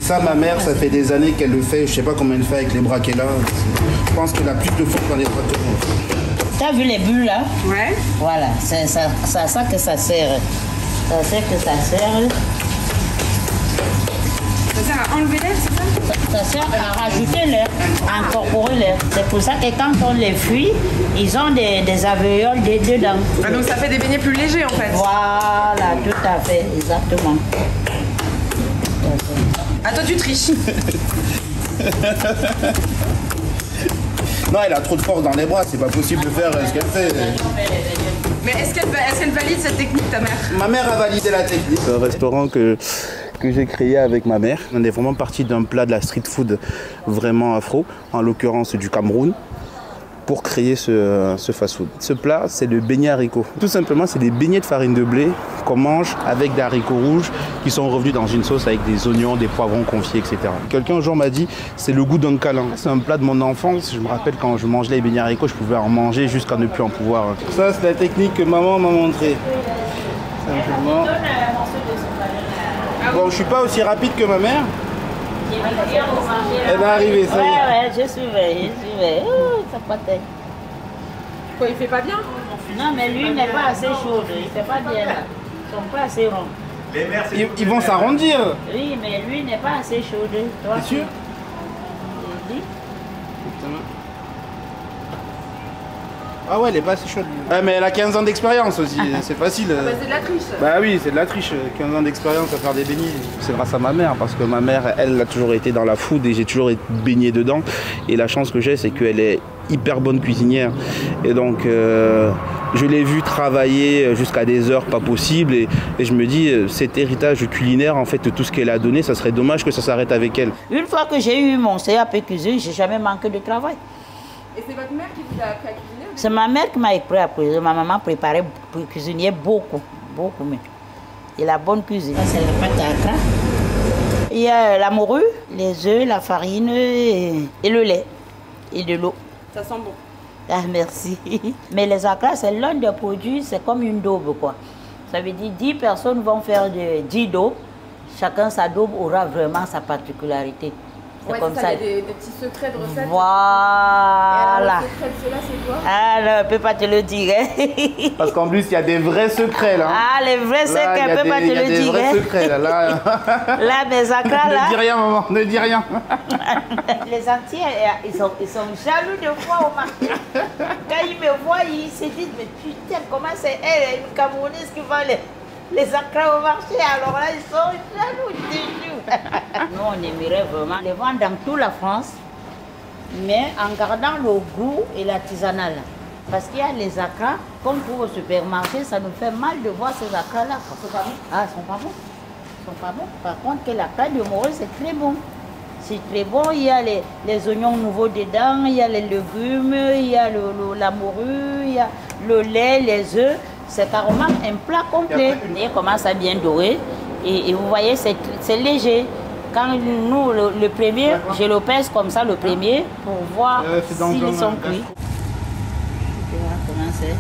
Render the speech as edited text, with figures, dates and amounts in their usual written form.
Ça, ma mère, ça fait des années qu'elle le fait. Je sais pas comment elle fait avec les bras qu'elle a. Je pense qu'elle a plus de force dans les bras que moi. T'as vu les bulles là? Ouais. Voilà, c'est ça que ça sert. Ça sert que ça sert. Ça sert à enlever l'air, c'est ça? Ça sert à rajouter l'air, à incorporer l'air. C'est pour ça que quand on les fuit, ils ont des alvéoles dedans. Ah, donc ça fait des beignets plus légers en fait. Voilà, tout à fait, exactement. Ah, toi tu triches. Non, elle a trop de force dans les bras, c'est pas possible de faire ce qu'elle fait. Mais est-ce qu'elle valide cette technique, ta mère? Ma mère a validé la technique. C'est un restaurant que j'ai créé avec ma mère. On est vraiment parti d'un plat de la street food vraiment afro, en l'occurrence du Cameroun, pour créer ce fast-food. Ce plat, c'est le beignet haricot. Tout simplement, c'est des beignets de farine de blé qu'on mange avec des haricots rouges qui sont revenus dans une sauce avec des oignons, des poivrons confits, etc. Quelqu'un un jour m'a dit, c'est le goût d'un câlin. C'est un plat de mon enfance. Je me rappelle quand je mangeais les beignets haricots, je pouvais en manger jusqu'à ne plus en pouvoir. Ça, c'est la technique que maman m'a montrée. Simplement. Bon, je suis pas aussi rapide que ma mère. Elle va arriver, ça y est. Ouais, je suivais. Ça patait. Quoi, il fait pas bien? Non, mais lui n'est pas assez chaud, il fait pas bien là. Ils sont pas assez ronds. Ils vont s'arrondir. Oui, mais lui n'est pas assez chaud. Toi, C'est sûr? Oui. Ah ouais, elle est pas assez chaude. Ouais, mais elle a 15 ans d'expérience aussi, c'est facile. Ah bah c'est de la triche. Bah oui, c'est de la triche, 15 ans d'expérience à faire des beignets. C'est grâce à ma mère, parce que ma mère, elle a toujours été dans la food et j'ai toujours été baigné dedans. Et la chance que j'ai, c'est qu'elle est hyper bonne cuisinière. Et donc, je l'ai vue travailler jusqu'à des heures pas possibles. Et je me dis, cet héritage culinaire, en fait, tout ce qu'elle a donné, ça serait dommage que ça s'arrête avec elle. Une fois que j'ai eu mon CAP cuisine, j'ai jamais manqué de travail. Et c'est votre mère qui vous a appris à cuisiner? C'est ma mère qui m'a appris à cuisiner. Ma maman préparait, cuisinait beaucoup même. Et la bonne cuisine. C'est la pâte à accra. Il y a la morue, les œufs, la farine et le lait et de l'eau. Ça sent bon. Ah, merci. Mais les accras, c'est l'un des produits, c'est comme une daube, quoi. Ça veut dire 10 personnes vont faire 10 daubes. Chacun sa daube aura vraiment sa particularité. Ouais, comme ça. Il y a des petits secrets de recettes. Voilà. Et alors, le secret de cela, c'est quoi? Ah, non, je ne peux pas te le dire. Parce qu'en plus, il y a des vrais secrets là. Ah, les vrais secrets, je ne peux pas te le dire. Il y a des vrais secrets là. Là, mes accras là. Ne dis rien, maman, ne dis rien. Les Antillais, ils sont jaloux de moi au marché. Quand ils me voient, ils se disent, mais putain, comment c'est elle, une Camerounaise qui vend les accras au marché. Alors là, ils sont jaloux, toujours. Nous, on aimerait vraiment les vendre dans toute la France, mais en gardant le goût et l'artisanal. Parce qu'il y a les accras, comme pour au supermarché, ça nous fait mal de voir ces accras-là. Ah, ils sont pas bons. Ils sont pas bons. Par contre, que l'accra de morue, c'est très bon. C'est très bon. Il y a les oignons nouveaux dedans, il y a les légumes, il y a la morue, il y a le lait, les œufs. C'est carrément un plat complet. Il commence à bien dorer. Et vous voyez, c'est léger. Quand nous, le premier, je le pèse comme ça, le premier, pour voir s'ils sont cuits. Tu vois comment c'est.